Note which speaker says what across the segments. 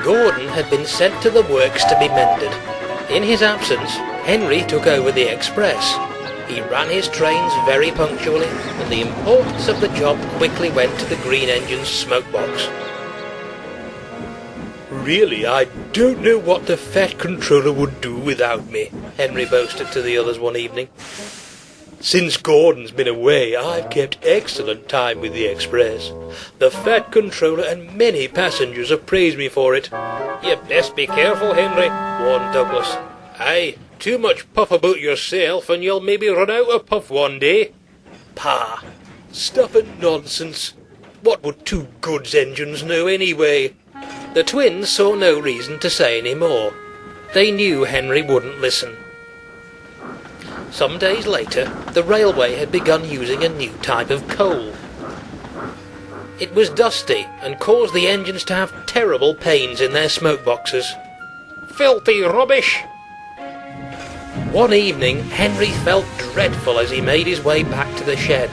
Speaker 1: Gordon had been sent to the works to be mended. In his absence, Henry took over the express. He ran his trains very punctually, and the importance of the job quickly went to the green engine's smokebox. "Really, I don't know what the Fat Controller would do without me," Henry boasted to the others one evening. "Since Gordon's been away, I've kept excellent time with the express. The Fat Controller and many passengers have praised me for it." "You best be careful, Henry," warned Douglas. "Aye, too much puff about yourself and you'll maybe run out of puff one day." "Pah! Stuff and nonsense. What would two goods engines know anyway?" The twins saw no reason to say any more. They knew Henry wouldn't listen. Some days later, the railway had begun using a new type of coal. It was dusty and caused the engines to have terrible pains in their smoke boxes. "Filthy rubbish!" One evening, Henry felt dreadful as he made his way back to the shed.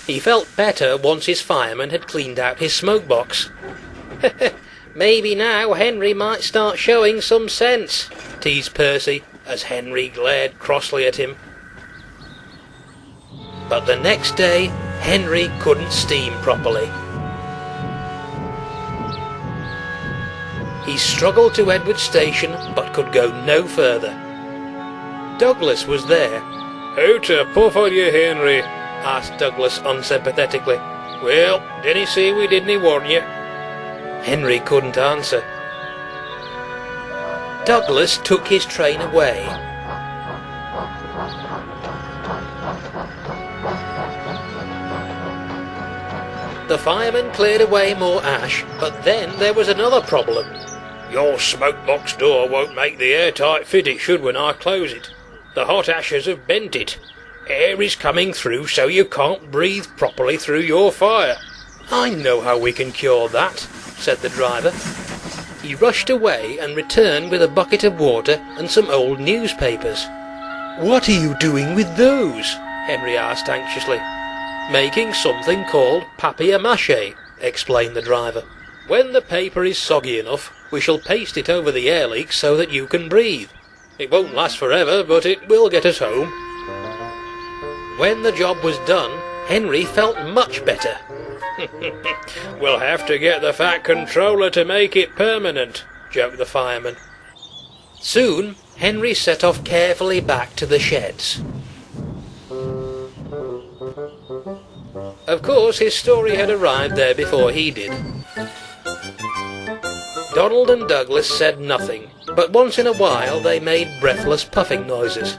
Speaker 1: He felt better once his fireman had cleaned out his smoke box. "Maybe now Henry might start showing some sense," teased Percy, as Henry glared crossly at him. But the next day, Henry couldn't steam properly. He struggled to Edward Station, but could go no further. Douglas was there. "How to puff are you, Henry?" asked Douglas unsympathetically. "Well, didn't he say we didn't warn you?" Henry couldn't answer. Douglas took his train away. The fireman cleared away more ash, but then there was another problem. "Your smoke box door won't make the airtight fit it should when I close it. The hot ashes have bent it. Air is coming through so you can't breathe properly through your fire." "I know how we can cure that," said the driver. He rushed away and returned with a bucket of water and some old newspapers. "What are you doing with those?" Henry asked anxiously. "Making something called papier-mâché," explained the driver. "When the paper is soggy enough, we shall paste it over the air leaks so that you can breathe. It won't last forever, but it will get us home." When the job was done, Henry felt much better. "We'll have to get the Fat Controller to make it permanent," joked the fireman. Soon, Henry set off carefully back to the sheds. Of course, his story had arrived there before he did. Donald and Douglas said nothing, but once in a while they made breathless puffing noises.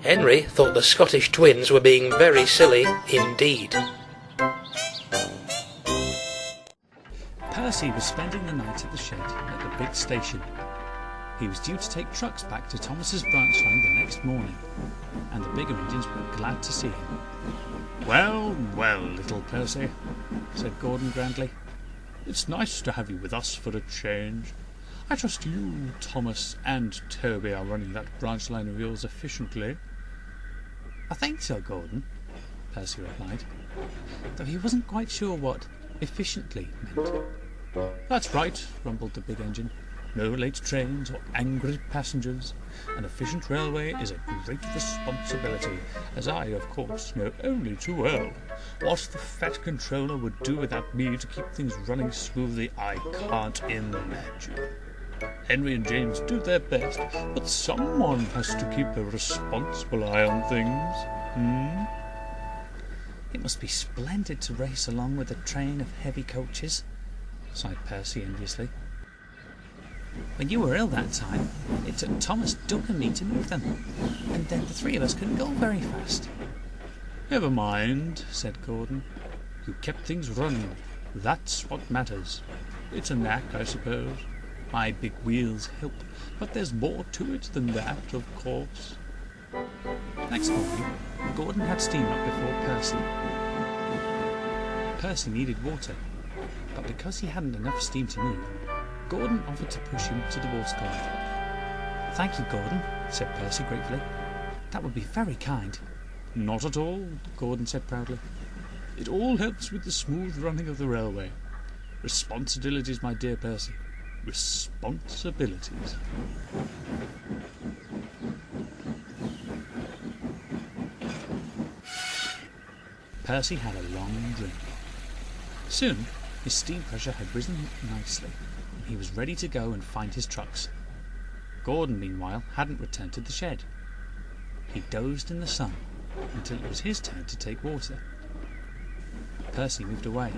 Speaker 1: Henry thought the Scottish twins were being very silly indeed.
Speaker 2: Percy was spending the night at the shed at the big station. He was due to take trucks back to Thomas's branch line the next morning, and the bigger engines were glad to see him.
Speaker 3: "Well, well, little Percy," said Gordon grandly. "It's nice to have you with us for a change. I trust you, Thomas, and Toby are running that branch line of yours efficiently."
Speaker 2: "I think so, Gordon," Percy replied, though he wasn't quite sure what efficiently meant.
Speaker 3: "That's right," rumbled the big engine. "No late trains or angry passengers. An efficient railway is a great responsibility, as I, of course, know only too well. What the Fat Controller would do without me to keep things running smoothly, I can't imagine. Henry and James do their best, but someone has to keep a responsible eye on things.
Speaker 2: "It must be splendid to race along with a train of heavy coaches," sighed Percy enviously. "When you were ill that time, it took Thomas, Doug and me to move them, and then the three of us couldn't go very fast."
Speaker 3: "Never mind," said Gordon. "You kept things running. That's what matters. It's a knack, I suppose. My big wheels help, but there's more to it than that, of course."
Speaker 2: Next morning, Gordon had steam up before Percy. Percy needed water, but because he hadn't enough steam to move, Gordon offered to push him to the water column. "Thank you, Gordon," said Percy gratefully. "That would be very kind."
Speaker 3: "Not at all," Gordon said proudly. It all helps with the smooth running of the railway. Responsibilities, my dear Percy. Responsibilities. Percy had a long drink. Soon his steam pressure had risen nicely, and he was ready to go and find his trucks. Gordon, meanwhile, hadn't returned to the shed. He dozed in the sun until it was his turn to take water. Percy moved away.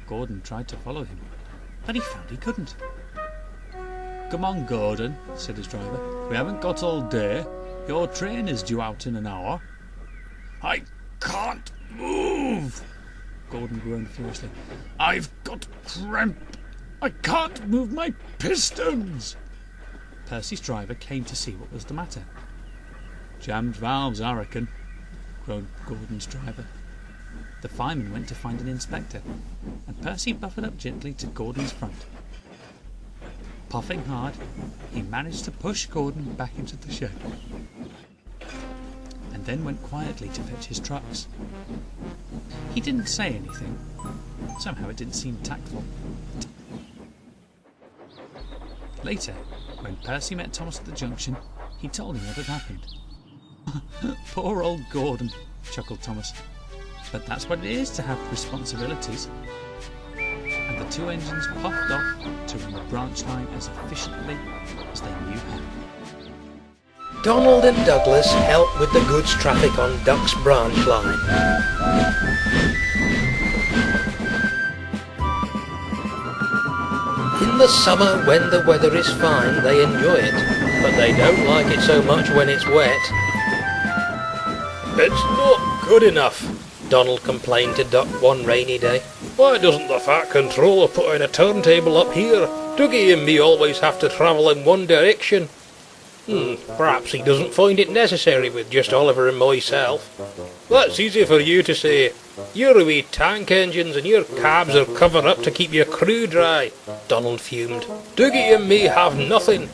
Speaker 3: Gordon tried to follow him, but he found he couldn't. "Come on, Gordon," said his driver. "We haven't got all day. Your train is due out in an hour." "I can't move," Gordon groaned furiously. "I've got cramp. I can't move my pistons." Percy's driver came to see what was the matter. "Jammed valves, I reckon," groaned Gordon's driver. The fireman went to find an inspector, and Percy buffered up gently to Gordon's front. Puffing hard, he managed to push Gordon back into the shed, and then went quietly to fetch his trucks. He didn't say anything. Somehow it didn't seem tactful. Later, when Percy met Thomas at the junction, he told him what had happened. "Poor old Gordon," chuckled Thomas. "But that's what it is to have responsibilities." And the two engines puffed off to run the branch line as efficiently as they knew how.
Speaker 1: Donald and Douglas helped with the goods traffic on Duck's branch line. In the summer, when the weather is fine, they enjoy it, but they don't like it so much when it's wet. "It's not good enough," Donald complained to Duck one rainy day. "Why doesn't the Fat Controller put in a turntable up here? Dougie and me always have to travel in one direction." Perhaps he doesn't find it necessary with just Oliver and myself. "That's easy for you to say. Your wee tank engines and your cabs are covered up to keep your crew dry," Donald fumed. "Dougie and me have nothing."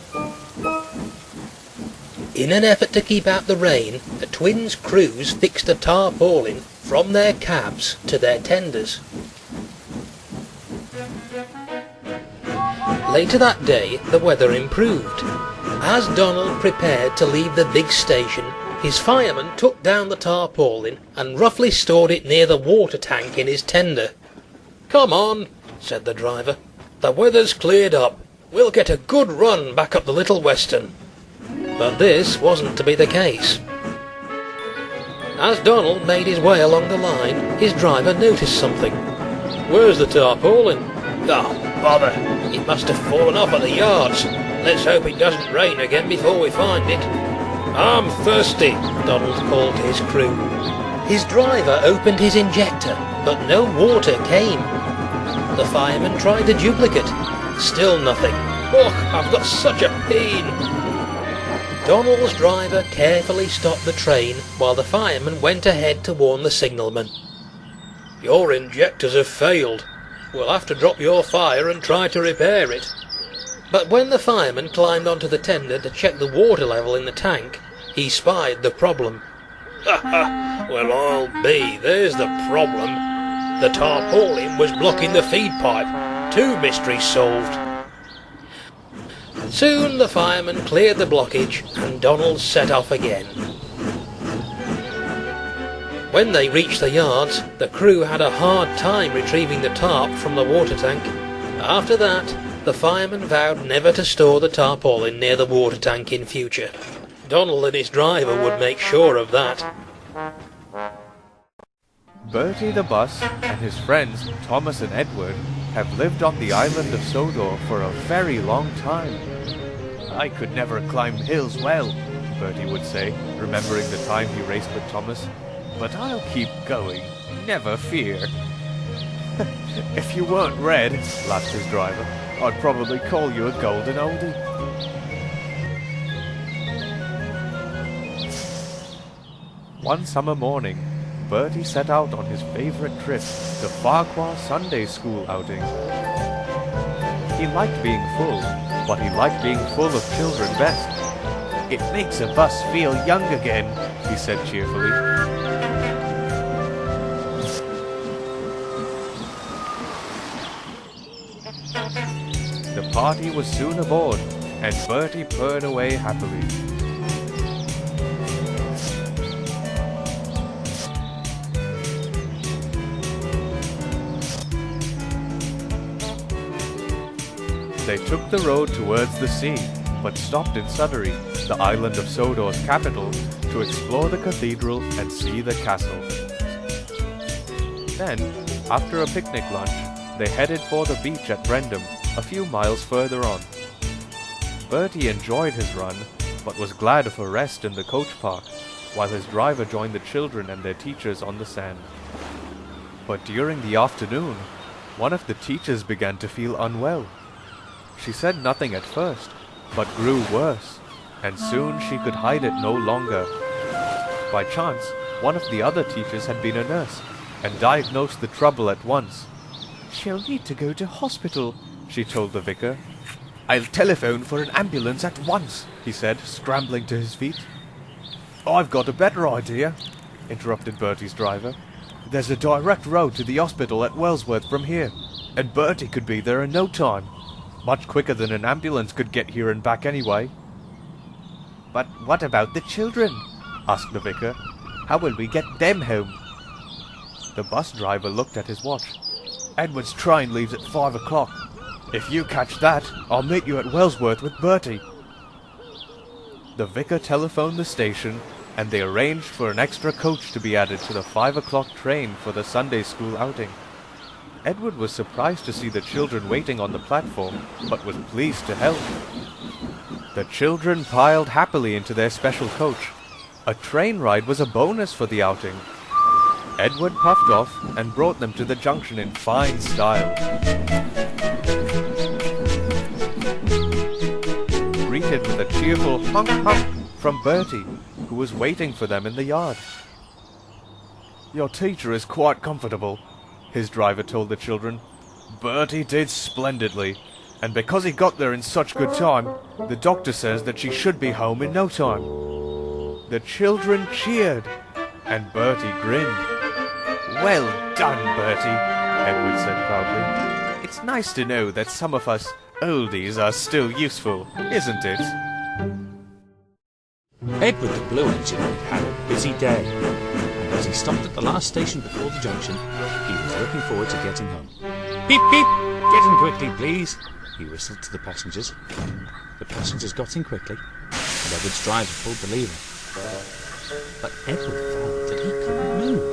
Speaker 1: In an effort to keep out the rain, the twins' crews fixed a tarpaulin from their cabs to their tenders. Later that day, the weather improved. As Donald prepared to leave the big station, his fireman took down the tarpaulin and roughly stored it near the water tank in his tender. "Come on," said the driver. "The weather's cleared up. We'll get a good run back up the Little Western." But this wasn't to be the case. As Donald made his way along the line, his driver noticed something. "Where's the tarpaulin?" "Oh, bother! It must have fallen off at the yards. Let's hope it doesn't rain again before we find it." "I'm thirsty," Donald called to his crew. His driver opened his injector, but no water came. The fireman tried the duplicate. Still nothing. "Oh, I've got such a pain." Donald's driver carefully stopped the train while the fireman went ahead to warn the signalman. "Your injectors have failed. We'll have to drop your fire and try to repair it." But when the fireman climbed onto the tender to check the water level in the tank, he spied the problem. "Well, I'll be. There's the problem. The tarpaulin was blocking the feed pipe. 2 mysteries solved." Soon the fireman cleared the blockage and Donald set off again. When they reached the yards, the crew had a hard time retrieving the tarp from the water tank. After that, the fireman vowed never to store the tarpaulin near the water tank in future. Donald and his driver would make sure of that.
Speaker 4: Bertie the bus and his friends Thomas and Edward have lived on the island of Sodor for a very long time. "I could never climb hills well," Bertie would say, remembering the time he raced with Thomas. "But I'll keep going, never fear." "If you weren't red," laughed his driver, "I'd probably call you a golden oldie." One summer morning, Bertie set out on his favourite trip, the Farquhar Sunday School outing. He liked being full, but he liked being full of children best. "It makes a bus feel young again," he said cheerfully. The party was soon aboard, and Bertie purred away happily. They took the road towards the sea, but stopped in Sudbury, the island of Sodor's capital, to explore the cathedral and see the castle. Then, after a picnic lunch, they headed for the beach at Brendam, a few miles further on. Bertie enjoyed his run, but was glad of a rest in the coach park, while his driver joined the children and their teachers on the sand. But during the afternoon, one of the teachers began to feel unwell. She said nothing at first, but grew worse, and soon she could hide it no longer. By chance, one of the other teachers had been a nurse, and diagnosed the trouble at once. "She'll need to go to hospital," she told the vicar. "I'll telephone for an ambulance at once," he said, scrambling to his feet. "I've got a better idea," interrupted Bertie's driver. "There's a direct road to the hospital at Wellsworth from here, and Bertie could be there in no time. Much quicker than an ambulance could get here and back anyway." "But what about the children?" asked the vicar. "How will we get them home?" The bus driver looked at his watch. "Edward's train leaves at 5 o'clock. If you catch that, I'll meet you at Wellsworth with Bertie." The vicar telephoned the station, and they arranged for an extra coach to be added to the 5 o'clock train for the Sunday school outing. Edward was surprised to see the children waiting on the platform, but was pleased to help. The children piled happily into their special coach. A train ride was a bonus for the outing. Edward puffed off and brought them to the junction in fine style. Greeted with a cheerful honk honk from Bertie, who was waiting for them in the yard. "Your teacher is quite comfortable," his driver told the children. "Bertie did splendidly, and because he got there in such good time, the doctor says that she should be home in no time." The children cheered, and Bertie grinned. "Well done, Bertie," Edward said proudly. "It's nice to know that some of us oldies are still useful, isn't it?"
Speaker 2: Edward the Blue Engine had a busy day, and as he stopped at the last station before the junction, he was looking forward to getting home. "Beep, beep! Get in quickly, please," he whistled to the passengers. The passengers got in quickly, and Edward's driver pulled the lever. But Edward found that he couldn't move.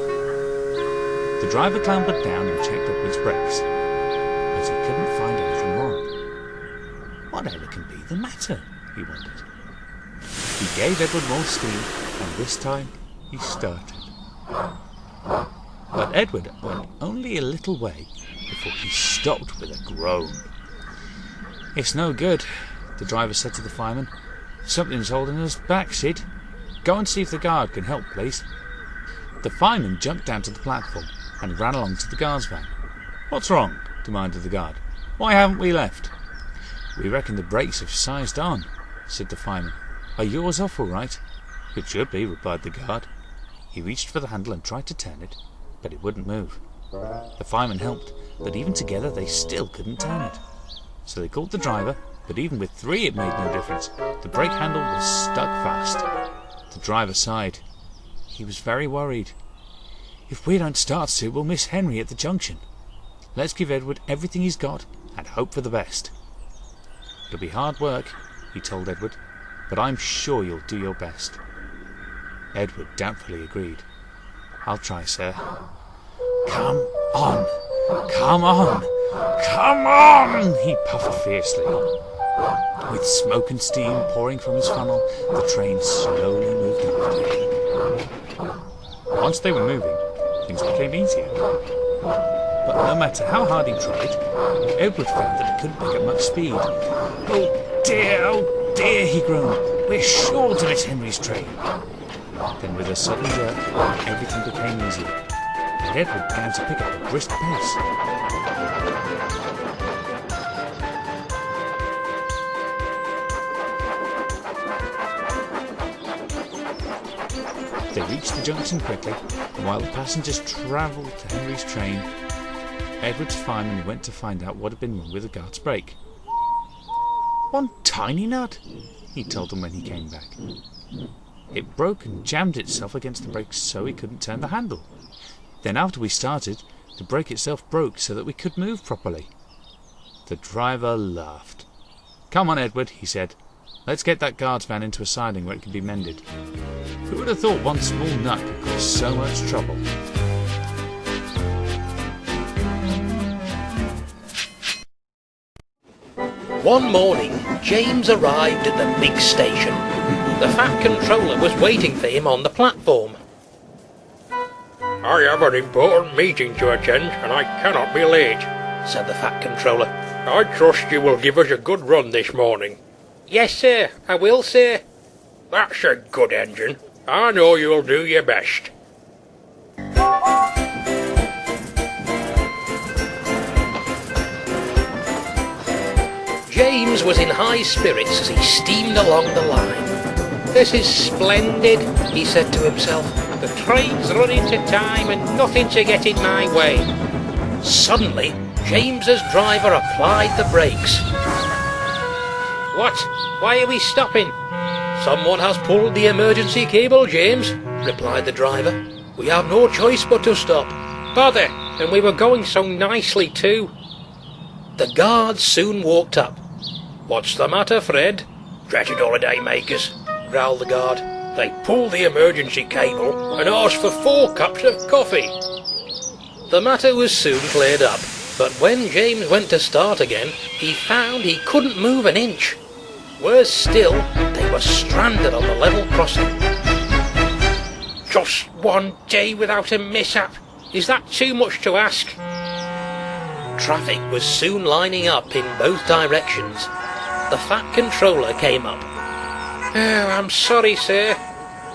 Speaker 2: The driver clambered down and checked Edward's brakes, but he couldn't find anything wrong. Whatever can be the matter, he wondered. He gave Edward more steam, and this time he started. But Edward went only a little way before he stopped with a groan. "It's no good," the driver said to the fireman. "Something's holding us back, Sid. Go and see if the guard can help, please." The fireman jumped down to the platform and ran along to the guard's van. "What's wrong?" demanded the guard. "Why haven't we left?" "We reckon the brakes have sized on," said the fireman. "Are yours off all right?" "It should be," replied the guard. He reached for the handle and tried to turn it, but it wouldn't move. The fireman helped, but even together they still couldn't turn it. So they called the driver, but even with three it made no difference. The brake handle was stuck fast. The driver sighed. He was very worried. "If we don't start soon, we'll miss Henry at the junction. Let's give Edward everything he's got and hope for the best." "It'll be hard work," he told Edward, "but I'm sure you'll do your best." Edward doubtfully agreed. "I'll try, sir." "Come on! Come on! Come on!" he puffed fiercely. With smoke and steam pouring from his funnel, the train slowly moved after. Once they were moving, things became easier. But no matter how hard he tried, Edward found that he couldn't pick up much speed. Oh dear, he groaned. "We're sure to miss Henry's train." Then with a sudden jerk, everything became easier, and Edward began to pick up a brisk pace. They reached the junction quickly, and while the passengers travelled to Henry's train, Edward's fireman went to find out what had been wrong with the guard's brake. One tiny nut, he told them when he came back. It broke and jammed itself against the brakes so he couldn't turn the handle. Then after we started, the brake itself broke so that we could move properly. The driver laughed. "Come on, Edward," he said. "Let's get that guard's van into a siding where it can be mended." Who would have thought one small nut could cause so much trouble?
Speaker 1: One morning, James arrived at the big station. The Fat Controller was waiting for him on the platform. "I have an important meeting to attend, and I cannot be late," said the Fat Controller. "I trust you will give us a good run this morning." "Yes, sir, I will, sir." "That's a good engine. I know you'll do your best." James was in high spirits as he steamed along the line. "This is splendid," he said to himself. "The train's running to time and nothing to get in my way." Suddenly, James's driver applied the brakes. "What? Why are we stopping?" "Someone has pulled the emergency cable, James," replied the driver. "We have no choice but to stop." "Bother, and we were going so nicely too." The guards soon walked up. "What's the matter, Fred?" "Dratted holiday makers," growled the guard. "They pulled the emergency cable and asked for 4 cups of coffee." The matter was soon cleared up, but when James went to start again, he found he couldn't move an inch. Worse still, they were stranded on the level crossing. "Just one day without a mishap. Is that too much to ask?" Traffic was soon lining up in both directions. The Fat Controller came up. "Oh, I'm sorry, sir."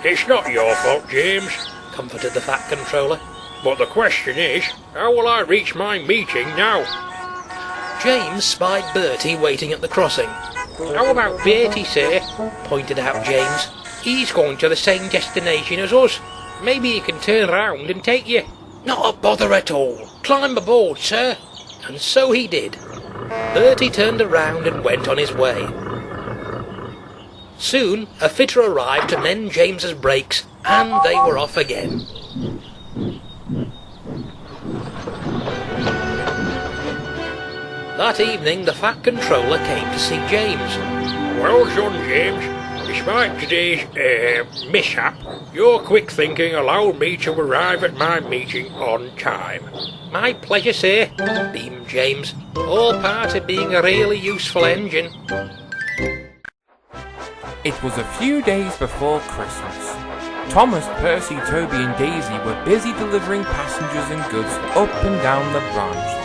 Speaker 1: "It's not your fault, James," comforted the Fat Controller. "But the question is, how will I reach my meeting now?" James spied Bertie waiting at the crossing. "How about Bertie, sir?" pointed out James. "He's going to the same destination as us. Maybe he can turn round and take you." "Not a bother at all. Climb aboard, sir." And so he did. Bertie turned around and went on his way. Soon a fitter arrived to mend James's brakes, and they were off again. That evening the Fat Controller came to see James. "Well done, James. Despite today's mishap, your quick thinking allowed me to arrive at my meeting on time." "My pleasure, sir," beamed James. "All part of being a really useful engine."
Speaker 5: It was a few days before Christmas. Thomas, Percy, Toby and Daisy were busy delivering passengers and goods up and down the branch.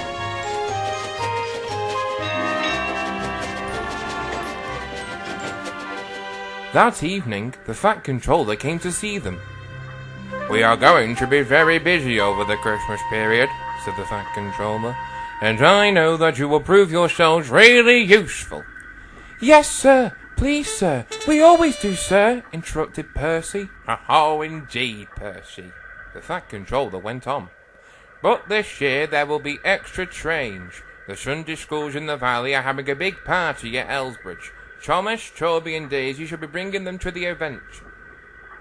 Speaker 5: That evening, the Fat Controller came to see them. "We are going to be very busy over the Christmas period," said the Fat Controller, "and I know that you will prove yourselves really useful." "Yes, sir. Please, sir. We always do, sir," interrupted Percy. "Oh, indeed, Percy," the Fat Controller went on. "But this year there will be extra trains. The Sunday schools in the valley are having a big party at Elsbridge. Thomas, Toby and Daisy should be bringing them to the event."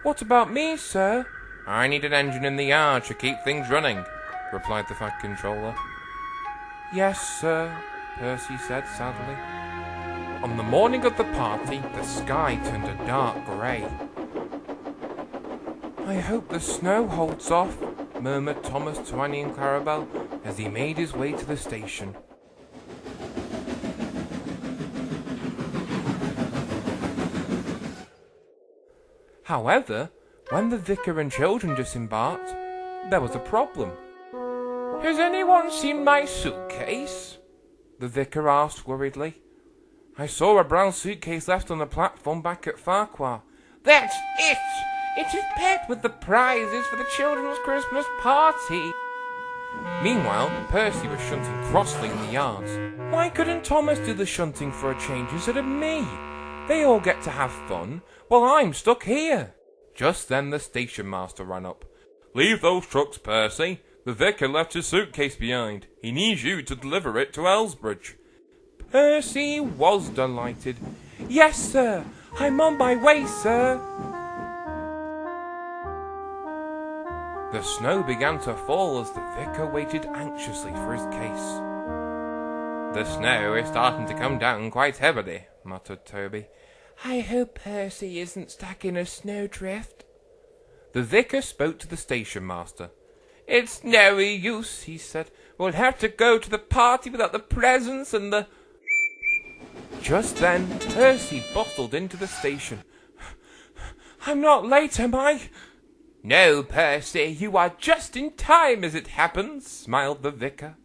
Speaker 5: "What about me, sir?" "I need an engine in the yard to keep things running," replied the Fat Controller. "Yes, sir," Percy said sadly. On the morning of the party, the sky turned a dark grey. "I hope the snow holds off," murmured Thomas to Annie and Clarabel as he made his way to the station. However, when the vicar and children disembarked, there was a problem. "Has anyone seen my suitcase?" the vicar asked worriedly. "I saw a brown suitcase left on the platform back at Farquhar." "That's it! It is packed with the prizes for the children's Christmas party." Meanwhile, Percy was shunting crossly in the yards. "Why couldn't Thomas do the shunting for a change instead of me? They all get to have fun, while I'm stuck here." Just then the station master ran up. "Leave those trucks, Percy. The vicar left his suitcase behind. He needs you to deliver it to Elsbridge." Percy was delighted. "Yes, sir, I'm on my way, sir." The snow began to fall as the vicar waited anxiously for his case. "The snow is starting to come down quite heavily," muttered Toby. "I hope Percy isn't stuck in a snowdrift." The vicar spoke to the station master. "It's no use," he said. "We'll have to go to the party without the presents and the—" Just then, Percy bustled into the station. "I'm not late, am I?" "No, Percy, you are just in time as it happens," smiled the vicar.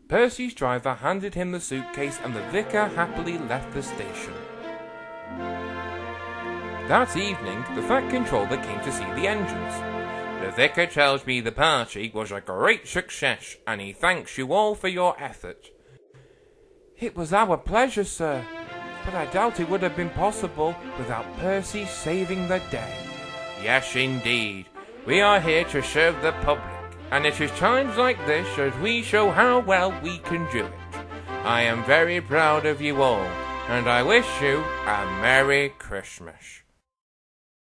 Speaker 5: Percy's driver handed him the suitcase and the vicar happily left the station. That evening, the Fat Controller came to see the engines. "The vicar tells me the party was a great success, and he thanks you all for your effort." "It was our pleasure, sir, but I doubt it would have been possible without Percy saving the day." "Yes, indeed. We are here to serve the public, and it is times like this as we show how well we can do it. I am very proud of you all, and I wish you a Merry Christmas."